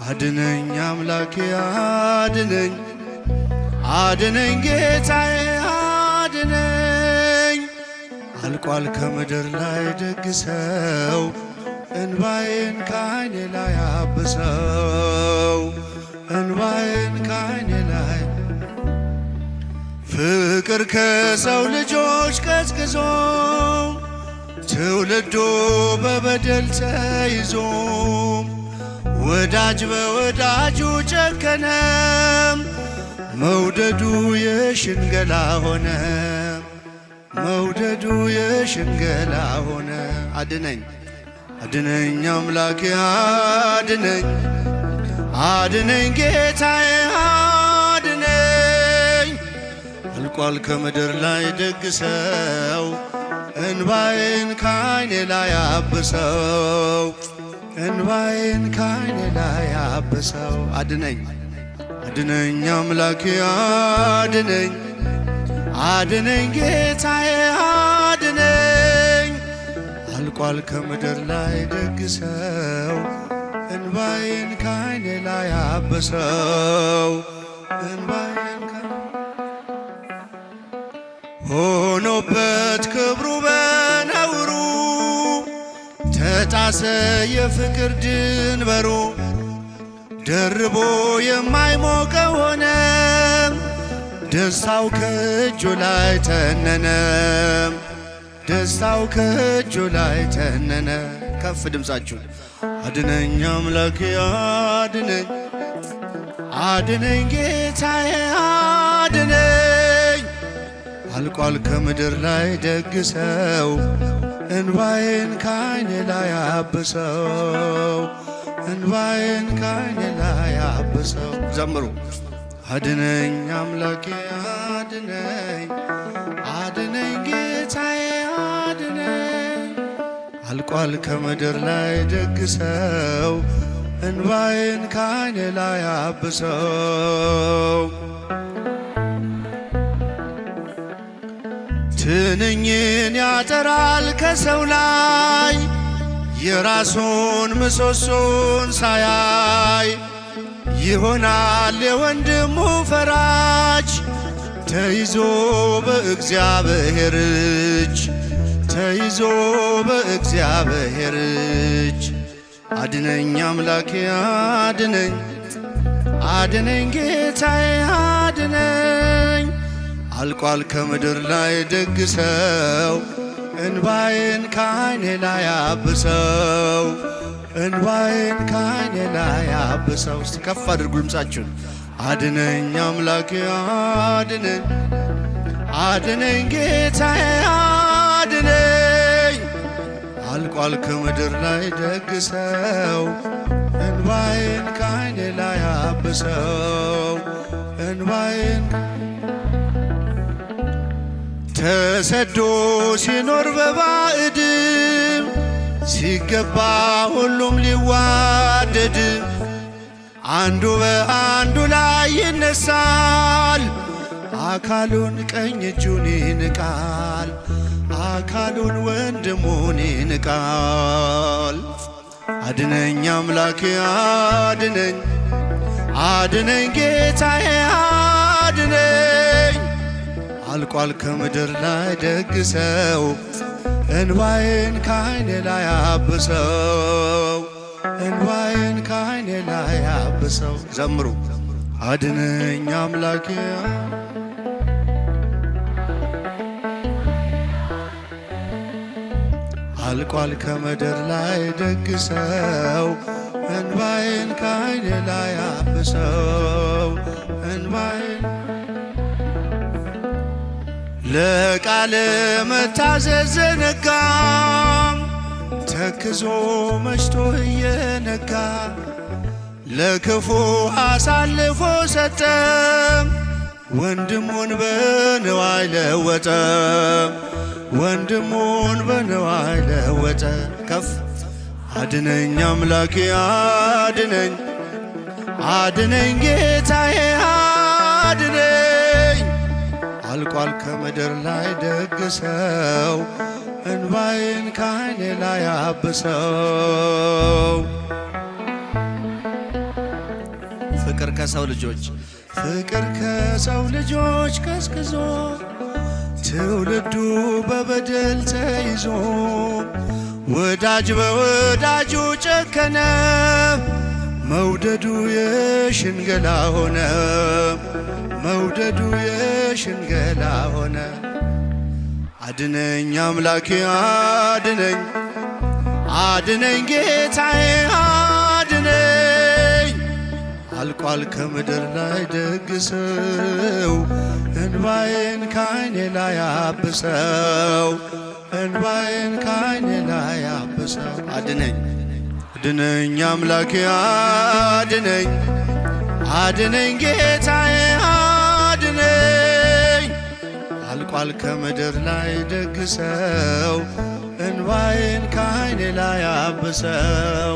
አድነኝ አምላኬ አድነኝ አድነኝ ጌታዬ አድነኝ አልቋል ከምድር ላይ ደግ ሰው እንባዬን ከዓይኔ ላይ አብሰው እንባዬን ከዓይኔ ላይ ፍቅር ከሰው ልጆች ቀዝቅዞ ትውልዱ በበደል ተይዞ ወዳጅ በወዳጁ ጨከነ መውደዱ የሽንገላ ሆነ መውደዱ የሽንገላ ሆነ አድነኝ አድነኝ አምላኬ አድነኝ አድነኝ ጌታዬ አድነኝ አልቋል ከምድር ላይ ደግ ሰው እንባዬን ከዓይኔ ላይ አብሰው እንባዬን ከዓይኔ ላይ አብሰው አድነኝ አድነኝ አምላኬ አድነኝ አድነኝ ጌታዬ አድነኝ አልቋል ከምድር ላይ ደግ ሰው እንባዬን ከዓይኔ ላይ አብሰው እንባዬን ሆኖበት ክብሩ በነውሩ ተጣሰ የፍቅር ድንበሩ ደርቦ የማይሞቀው ሆነ ደስታው ከእጁ ላይ ተነነ ደስታው ከእጁ ላይ ተነነ ከፍ ድምፃችሁ አድነኝ አምላኬ አድነኝ አድነኝ ጌታዬ አድነኝ አልቋል ከምድር ላይ ደግ ሰው እንባዬን ከዓይኔ ላይ አብሰው እንባዬን ከዓይኔ ላይ አብሰው ዘምሩ አድነኝ አምላኬ አድነኝ አድነኝ ጌታዬ አድነኝ አልቋል ከምድር ላይ ደግ ሰው እንባዬን ከዓይኔ ላይ አብሰው ትንኝን ያጠራል ከሰው ላይ የራሱን ምሰሶን ሳያይ ይሆናል የወንድሙ ፈራጅ ተይዞ በእግዚአብሔር እጅ ተይዞ በእግዚአብሔር እጅ አድነኝ አምላኬ አድነኝ አድነኝ ጌታዬ አድነኝ አልቋል ከምድር ላይ ደግ ሰው እንባዬን ከዓይኔ ላይ አብሰው እንባዬን ከዓይኔ ላይ አብሰው እስቲ ከፍ አድርጉ ድምፃችሁን አድነኝ አምላኬ አድነኝ አድነኝ ጌታዬ አድነኝ አልቋል ከምድር ላይ ደግ ሰው እንባዬን ከዓይኔ ላይ አብሰው እንባዬን ተሰዶ ሲኖር በባዕድም ሲገባ ሁሉም ሊዋደድ አንዱ በአንዱ ላይ ይነሳል አካሉን ቀኝ እጁን ይንቃል አካሉን ወንድሙን ይንቃል አድነኝ አምላኬ አድነኝ አድነኝ ጌታዬ አድነኝ አልቋል ከምድር ላይ ደግ ሰው እንባዬን ከዓይኔ ላይ አብሰው እንባዬን ከዓይኔ ላይ አብሰው ዘምሩ አድነኝ አምላኬ አልቋል ከምድር ላይ ደግ ሰው እንባዬን ከዓይኔ ላይ አብሰው እንባዬን ለቃል መታዘዝ ዘነጋ ተክዞ መሽቶ እየነጋ ለክፉ አሳልፎ ሰጠ ወንድሙን በንዋይ ለወጠ ወንድሙን በንዋይ ለወጠ ከፍ አድነኝ አምላኬ አድነኝ አድነኝ ጌታዬ አድነኝ አልቋል ከምድር ላይ ደግ ሰው እንባዬን ከዓይኔ ላይ አብሰው ፍቅር ከሰው ልጆች ቀዝቅዞ ትውልዱ በበደል ተይዞ ወዳጅ በወዳጁ ጨከነ መውደዱ የሽንገላ ሆነ አድነኝ አምላኬ አድነኝ ጌታዬ አድነኝ አልቋል ከምድር ላይ ደግሰው እንባዬን ከዓይኔ ላይ አብሰው አድነኝ አምላኬ አድነኝ ጌታዬ አድነኝ አልቋል ከምድር ላይ ደግሰው እንባዬን ከዓይኔ ላይ አብሰው